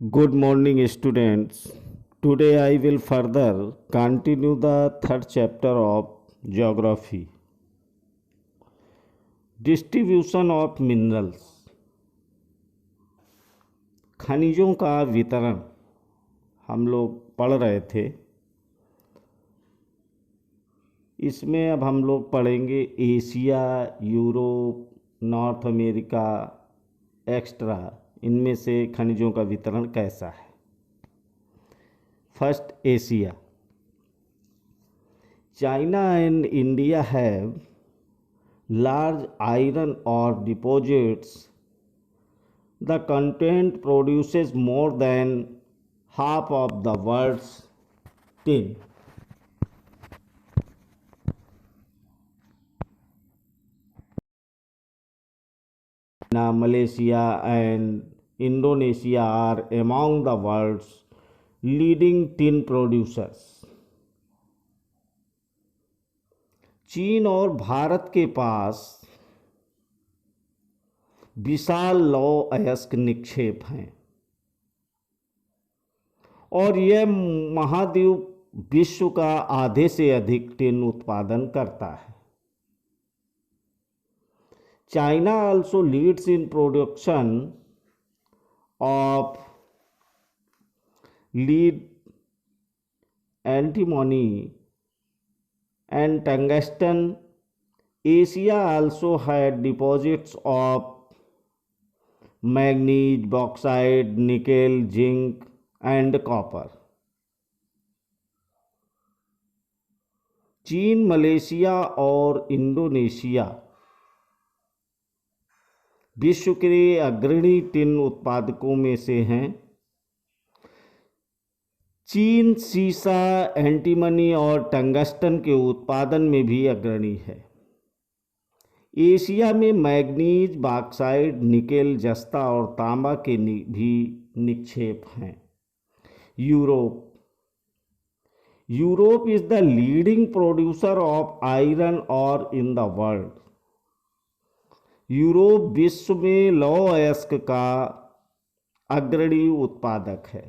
Good morning, students. Today I will further continue the third chapter of Geography. Distribution of minerals. खनिजों का वितरण हम लोग पढ़ रहे थे। इसमें अब हम लोग पढ़ेंगे Asia, Europe, north America, extra, इनमें से खनिजों का वितरण कैसा है। First, Asia. China and India have large iron ore deposits. The continent produces more than half of the world's tin. Now, Malaysia and Indonesia are among the world's leading tin producers. चीन और भारत के पास विशाल लौह अयस्क निक्षेप हैं और यह महाद्वीप विश्व का आधे से अधिक टिन उत्पादन करता है। China also leads in production of lead, antimony and tungsten. Asia also had deposits of manganese, bauxite, nickel, zinc and copper. चीन, मलेशिया और इंडोनेशिया विश्व के अग्रणी टिन उत्पादकों में से हैं। चीन सीसा, एंटीमनी और टंगस्टन के उत्पादन में भी अग्रणी है। एशिया में मैग्नीज, बॉक्साइट, निकेल, जस्ता और तांबा के भी निक्षेप हैं। Europe is the leading producer of iron और इन द वर्ल्ड। यूरोप विश्व में लौह अयस्क का अग्रणी उत्पादक है।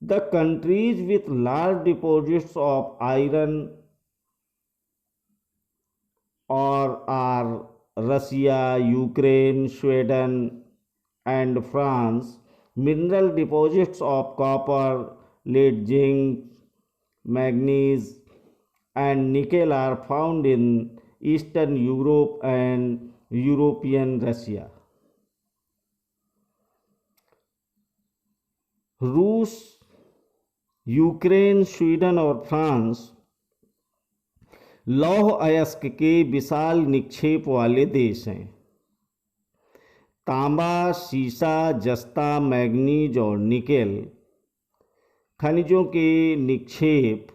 The countries with large deposits of iron are Russia, Ukraine, Sweden and France. Mineral deposits of copper, lead, zinc, manganese and nickel are found in Eastern Europe and European Russia. रूस, Ukraine, Sweden और France लौह अयस्क के विशाल निक्षेप वाले देश हैं। तांबा, सीसा, जस्ता, मैग्नीज और निकेल खनिजों के निक्षेप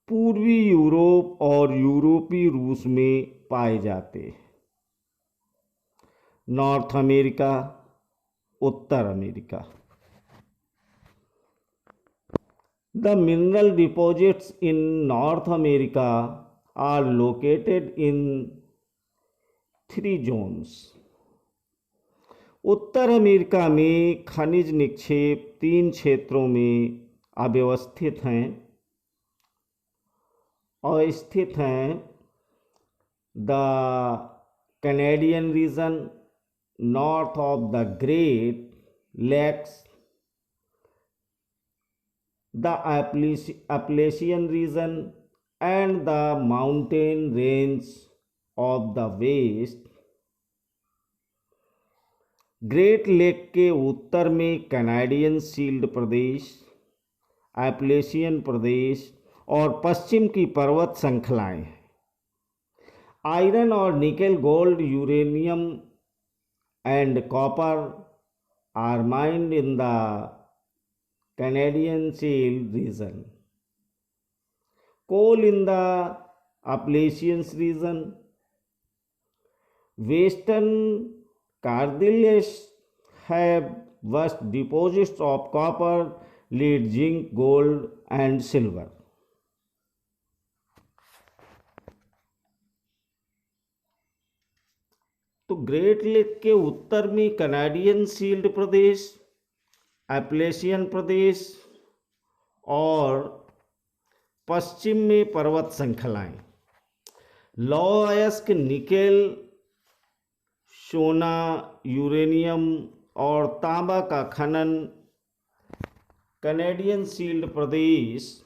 पूर्वी यूरोप और यूरोपीय रूस में पाए जाते हैं। North America, Uttar America. The mineral deposits in North America are located in 3 zones. Uttar America में खनिज निक्षेप 3 क्षेत्रों में अव्यवस्थित हैं और स्थित हैं। The Canadian region, north of the Great Lakes, the Appalachian region and the mountain range of the west. Great Lake के उत्तर में कैनेडियन शील्ड प्रदेश, एप्लेशियन प्रदेश और पश्चिम की पर्वत श्रृंखलाएं हैं। आयरन और nickel, gold, uranium and copper are mined in the Canadian Shield region. Coal in the Appalachian region. Western Cordilleras have vast deposits of copper, lead, zinc, gold and silver. तो great Lake के उत्तर में Canadian shield प्रदेश, Appalachian प्रदेश और पश्चिम में पर्वत श्रृंखलाएं। लौह अयस्क निकेल, सोना, यूरेनियम और तांबा का खनन कनाडियन शील्ड प्रदेश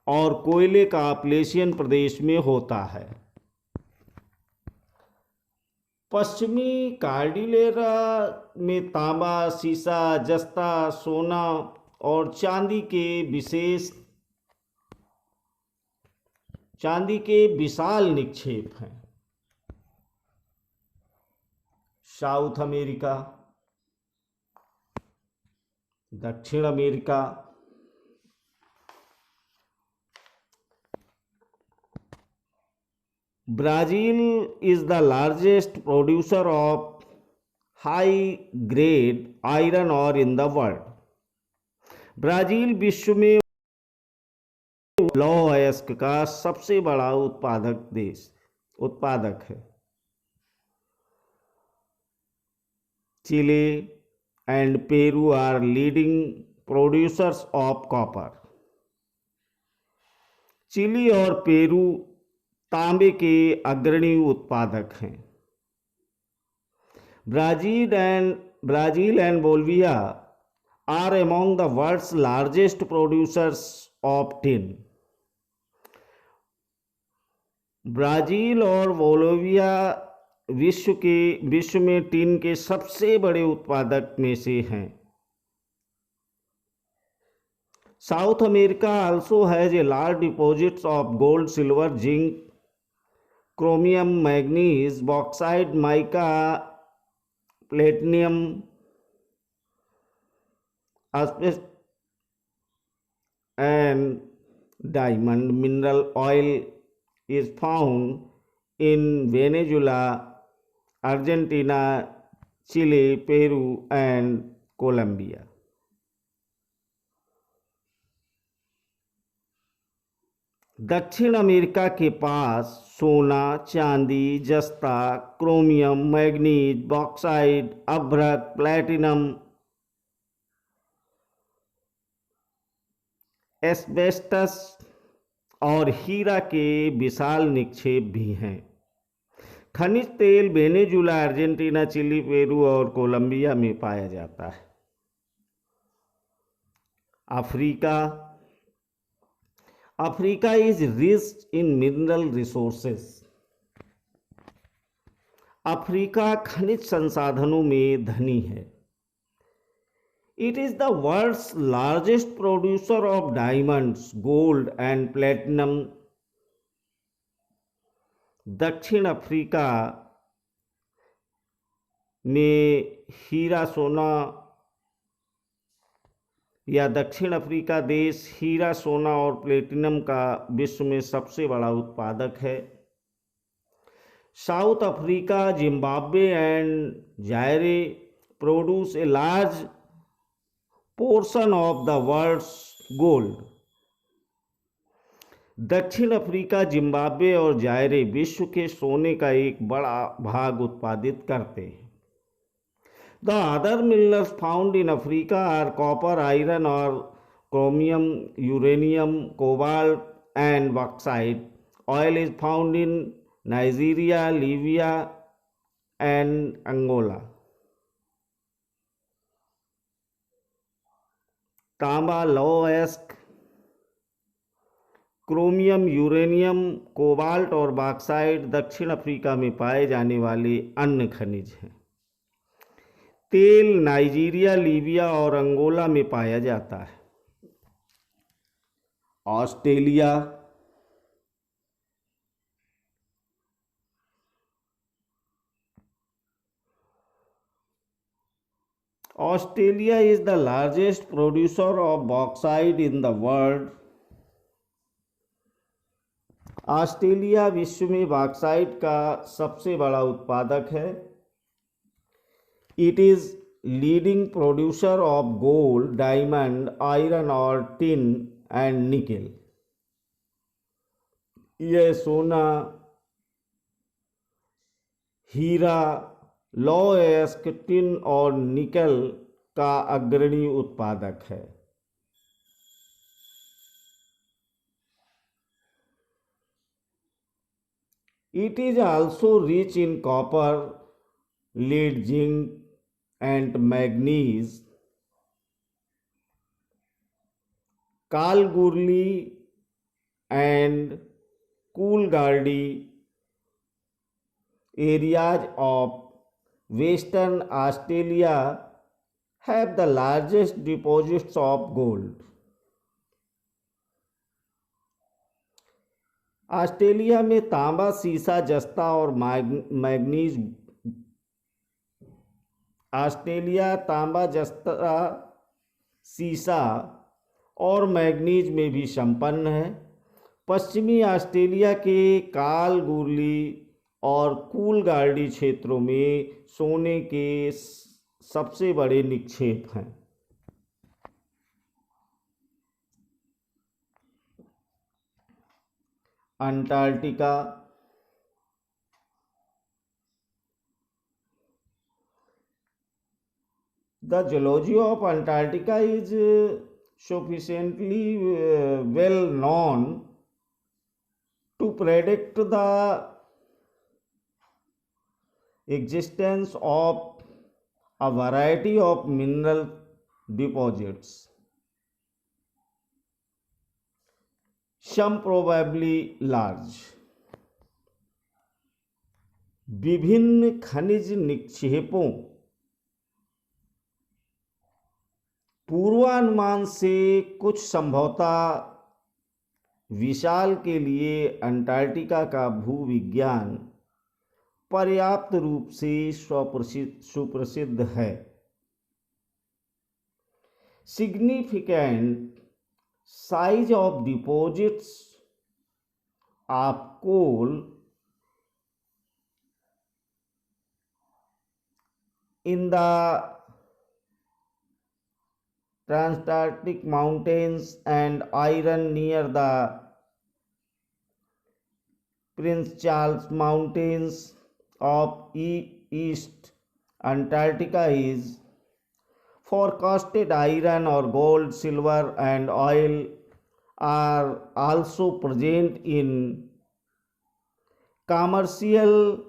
और कोयले का एप्लेशियन प्रदेश में होता है। पश्चिमी कार्डिलेरा में तांबा, सीसा, जस्ता, सोना और चांदी के विशाल निक्षेप हैं। साउथ अमेरिका, दक्षिण America, Brazil is the largest producer of high grade iron ore in the world. Brazil विश्व में लौह अयस्क का सबसे बड़ा उत्पादक है। Chile and Peru are leading producers of copper. Chile और पेरू तांबे के अग्रणी उत्पादक हैं। Brazil and Bolivia are among the world's largest producers of tin. Brazil और बोलिविया विश्व में टिन के सबसे बड़े उत्पादक में से हैं। South America also has a large deposits of gold, silver, zinc, chromium, manganese, bauxite, mica, platinum, asbestos and diamond. Mineral oil is found in Venezuela, Argentina, Chile, Peru and Colombia. दक्षिण America के पास सोना, चांदी, जस्ता, chromium, manganese, bauxite, अभ्रक, platinum, asbestos और हीरा के विशाल निक्षेप भी हैं। खनिज तेल वेनेजुला, अर्जेंटीना, चिली, पेरू और कोलंबिया में पाया जाता है। Africa is rich in mineral resources. Africa खनिज संसाधनों में धनी है। It is the world's largest producer of diamonds, gold and platinum. दक्षिण अफ्रीका में हीरा सोना या दक्षिण अफ्रीका देश हीरा, सोना और प्लेटिनम का विश्व में सबसे बड़ा उत्पादक है। South Africa, Zimbabwe and Zaire produce a large portion of the world's gold. दक्षिण अफ्रीका, जिम्बाब्वे और जायरे विश्व के सोने का एक बड़ा भाग उत्पादित करते हैं। The other minerals found in Africa are copper, iron ore, chromium, uranium, cobalt, and bauxite. Oil is found in Nigeria, Libya, and Angola. तांबा, लौह अयस्क, क्रोमियम, यूरेनियम, कोबाल्ट और बॉक्साइट दक्षिण अफ्रीका में पाए जाने वाले अन्य खनिज हैं। तेल नाइजीरिया, लीबिया और अंगोला में पाया जाता है। Australia is the largest producer of bauxite in the world. Australia विश्व में बॉक्साइट का सबसे बड़ा उत्पादक है। It is leading producer of gold, diamond, iron ore, tin and nickel. यह सोना, हीरा, लौह अयस्क, टिन और निकल का अग्रणी उत्पादक है। It is also rich in copper, lead, zinc, and manganese. Kalgoorlie and Coolgardie areas of Western Australia have the largest deposits of gold. Australia में तांबा, सीसा, जस्ता और मैग्नीज ऑस्ट्रेलिया तांबा, जस्ता, सीसा और मैग्नीज में भी संपन्न है। पश्चिमी ऑस्ट्रेलिया के कालगुरली और कूलगार्डी क्षेत्रों में सोने के सबसे बड़े निक्षेप हैं। Antarctica, the geology of Antarctica is sufficiently well known to predict the existence of a variety of mineral deposits, some probably large. विभिन्न खनिज निक्षेपों पूर्वानुमान से कुछ संभवतः विशाल के लिए अंटार्कटिका का भूविज्ञान पर्याप्त रूप से सुप्रसिद्ध है। Significant size of deposits of coal in the Transantarctic Mountains and iron near the Prince Charles Mountains of East Antarctica is forecasted. Iron or gold, silver and oil are also present in commercial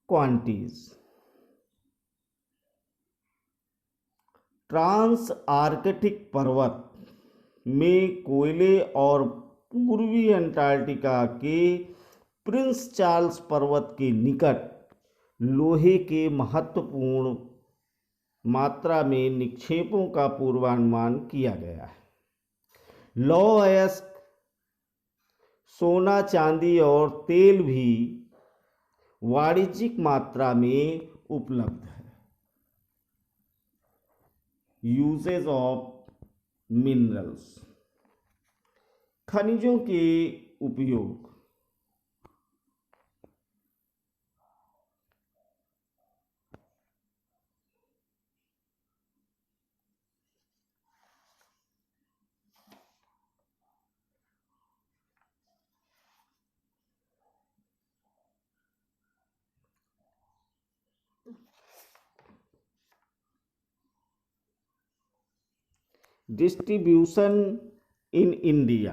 quantities. Trans Arctic पर्वत में कोयले और पूर्वी Antarctica के Prince Charles पर्वत के निकट लोहे के महत्वपूर्ण मात्रा में निक्षेपों का पूर्वानुमान किया गया है। लौह अयस्क, सोना, चांदी और तेल भी वाणिज्यिक मात्रा में उपलब्ध है। यूजेज ऑफ मिनरल्स, खनिजों के उपयोग। डिस्ट्रीब्यूशन इन इंडिया,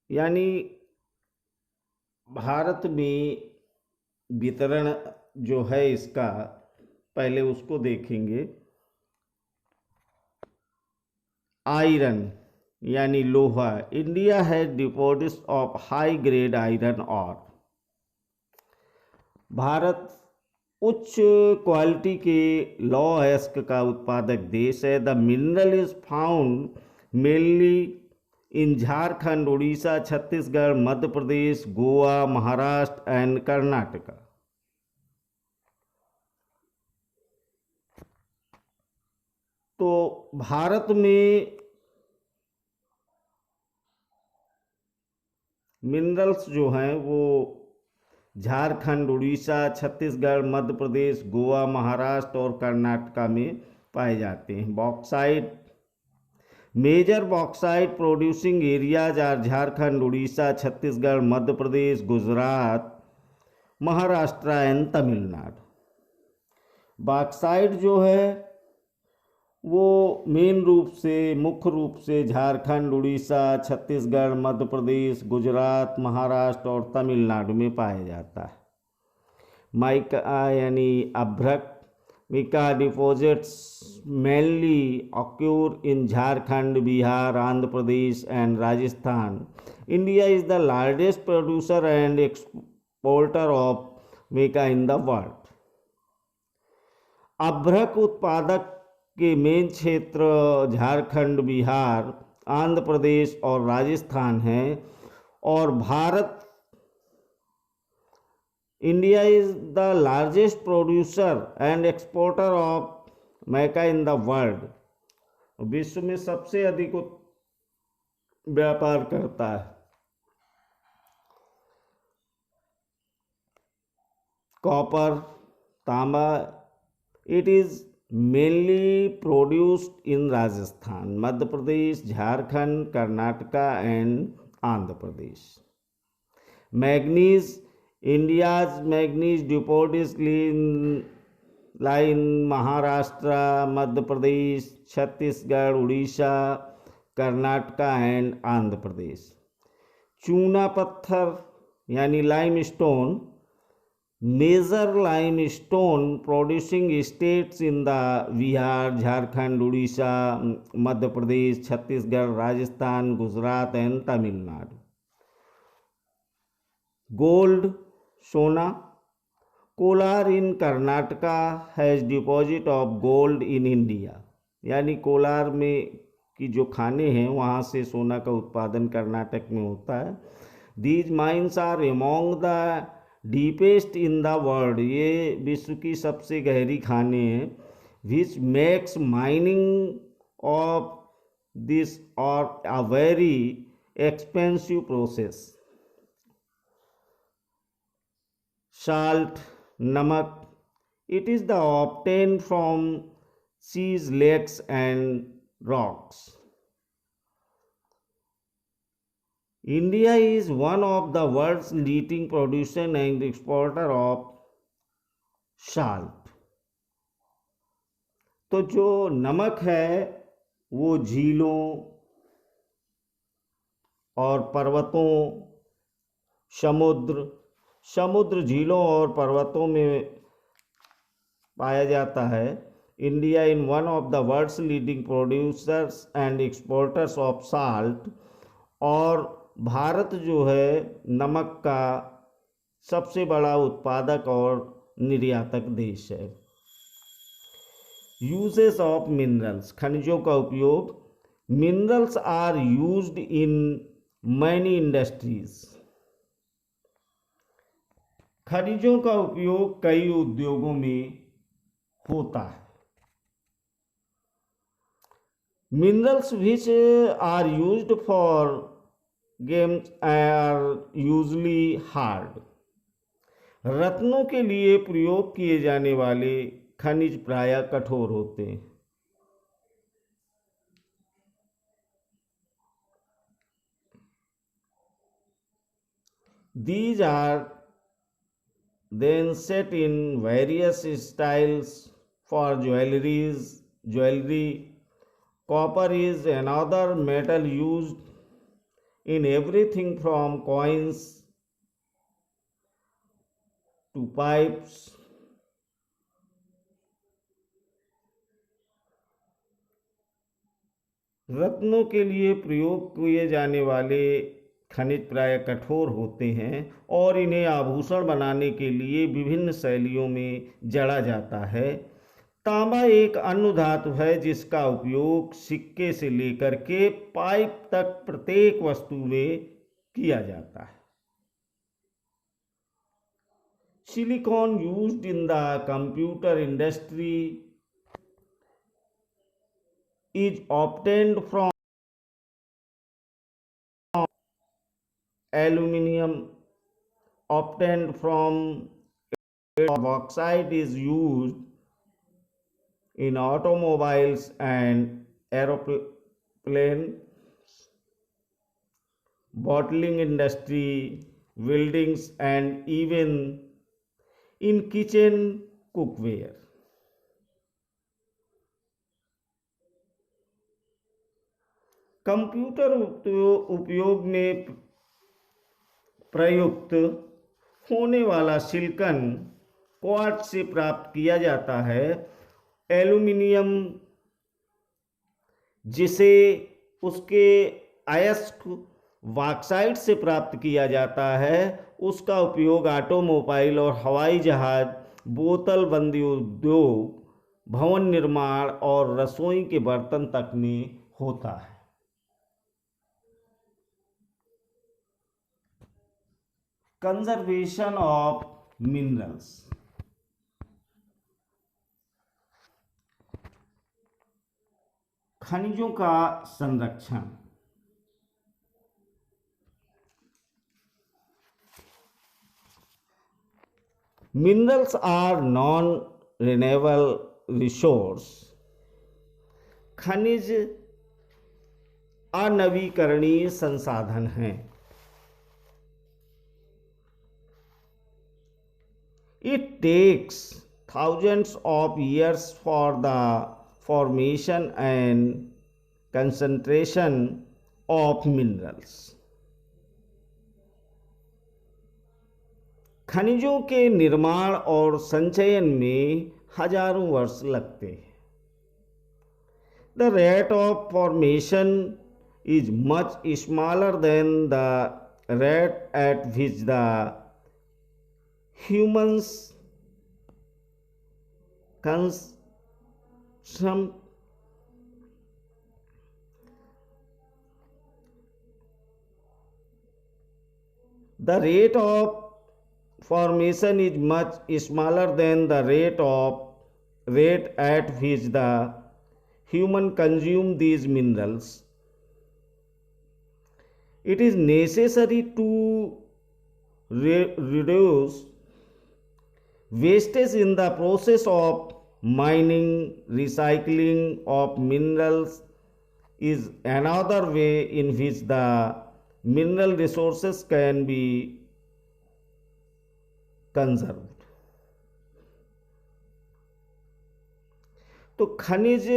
यानी भारत में वितरण जो है इसका, पहले उसको देखेंगे। आयरन यानी लोहा, India has deposits of high grade iron और। भारत उच्च क्वालिटी के लौह अयस्क का उत्पादक देश है। The mineral is found mainly in Jharkhand, Orissa, Chhattisgarh, Madhya Pradesh, Goa, Maharashtra and Karnataka. तो भारत में मिनरल्स जो हैं वो झारखंड, उड़ीसा, छत्तीसगढ़, मध्य प्रदेश, गोवा, महाराष्ट्र और कर्नाटका में पाए जाते हैं। Bauxite, Major bauxite producing areas are Jharkhand, Odisha, Chhattisgarh, Madhya Pradesh, Gujarat, Maharashtra and Tamil Nadu. Bauxite जो है वो मेन रूप से मुख्य रूप से झारखंड, उड़ीसा, छत्तीसगढ़, मध्य प्रदेश, गुजरात, महाराष्ट्र और तमिलनाडु में पाया जाता है। माइका यानी अभ्रक mica deposits mainly occur in Jharkhand, Bihar, Andhra Pradesh and Rajasthan. India is the largest producer and exporter of mica in the world. अभ्रक उत्पादक के मेन क्षेत्र झारखंड, बिहार, आंध्र प्रदेश और राजस्थान हैं और Bharat India is the largest producer and exporter of mica in the world. विश्व में सबसे अधिक व्यापार करता है। कॉपर, तांबा, it is mainly produced in Rajasthan, Madhya Pradesh, Jharkhand, Karnataka and Andhra Pradesh. Manganese, India's manganese deposits lie in Maharashtra, Madhya Pradesh, Chhattisgarh, Odisha, Karnataka and Andhra Pradesh. चूना पत्थर यानी limestone, major limestone producing states in the Bihar, Jharkhand, Orissa, Madhya Pradesh, Chhattisgarh, Rajasthan, Gujarat and Tamil Nadu. Gold, सोना, Kolar in Karnataka has deposit of gold in India, यानी कोलार में की जो खाने हैं वहाँ से सोना का उत्पादन कर्नाटक में होता है। These mines are among the deepest in the world, ये विश्व की सबसे गहरी खाने हैं। Which makes mining of this और a very expensive process. Salt, namak, it is the obtained from seas, lakes and rocks. India is one of the world's leading producer and exporter of salt. तो जो नमक है वो झीलों और पर्वतों, समुद्र, झीलों और पर्वतों में पाया जाता है। India in one of the world's leading producers and exporters of salt, और भारत जो है नमक का सबसे बड़ा उत्पादक और निर्यातक देश है। यूजेस ऑफ मिनरल्स, खनिजों का उपयोग। Minerals are used in many industries, खनिजों का उपयोग कई उद्योगों में होता है। Minerals which are used for gems are usually hard, रत्नों के लिए प्रयोग किए जाने वाले खनिज प्रायः कठोर होते हैं। These are then set in various styles for jewelry. Copper is another metal used in everything from coins to pipes. रत्नों के लिए प्रयोग किए जाने वाले खनिज प्राय कठोर होते हैं और इन्हें आभूषण बनाने के लिए विभिन्न शैलियों में जड़ा जाता है। तांबा एक अन्य धातु है जिसका उपयोग सिक्के से लेकर के पाइप तक प्रत्येक वस्तु में किया जाता है। Silicon used in the computer industry is obtained from aluminium obtained from bauxite is used in automobiles and aeroplanes. Plane, bottling industry, buildings, and even in kitchen cookware. Computer उपयोग में प्रयुक्त होने वाला सिलिकॉन क्वार्ट्ज से प्राप्त किया जाता है। एल्यूमिनियम जिसे उसके अयस्क बॉक्साइट से प्राप्त किया जाता है, उसका उपयोग ऑटोमोबाइल और हवाई जहाज, बोतल बंदी उद्योग, भवन निर्माण और रसोई के बर्तन तक में होता है। Conservation of minerals. खनिजों का संरक्षण। Minerals are non renewable resource. खनिज अनवीकरणीय संसाधन हैं। It takes thousands of years for the formation and concentration of minerals. खनिजों के निर्माण और संचयन में हजारों वर्ष लगते हैं। The rate of formation is much smaller than the rate at which the humans consume the rate of formation is much smaller than the rate at which the human consume these minerals. It is necessary to reduce wastage in the process of mining. Recycling of minerals is another way in which the mineral resources can be conserved. तो खनिज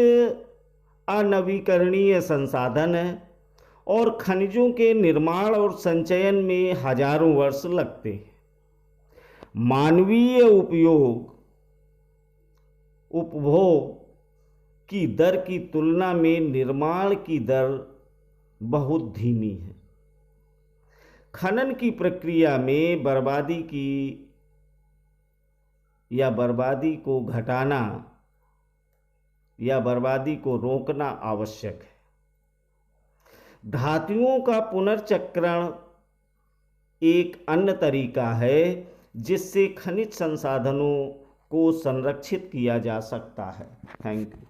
अनवीकरणीय संसाधन है और खनिजों के निर्माण और संचयन में हजारों वर्ष लगते हैं। मानवीय उपभोग की दर की तुलना में निर्माण की दर बहुत धीमी है। खनन की प्रक्रिया में बर्बादी को घटाना या बर्बादी को रोकना आवश्यक है। धातुओं का पुनर्चक्रण एक अन्य तरीका है जिससे खनिज संसाधनों को संरक्षित किया जा सकता है। Thank you.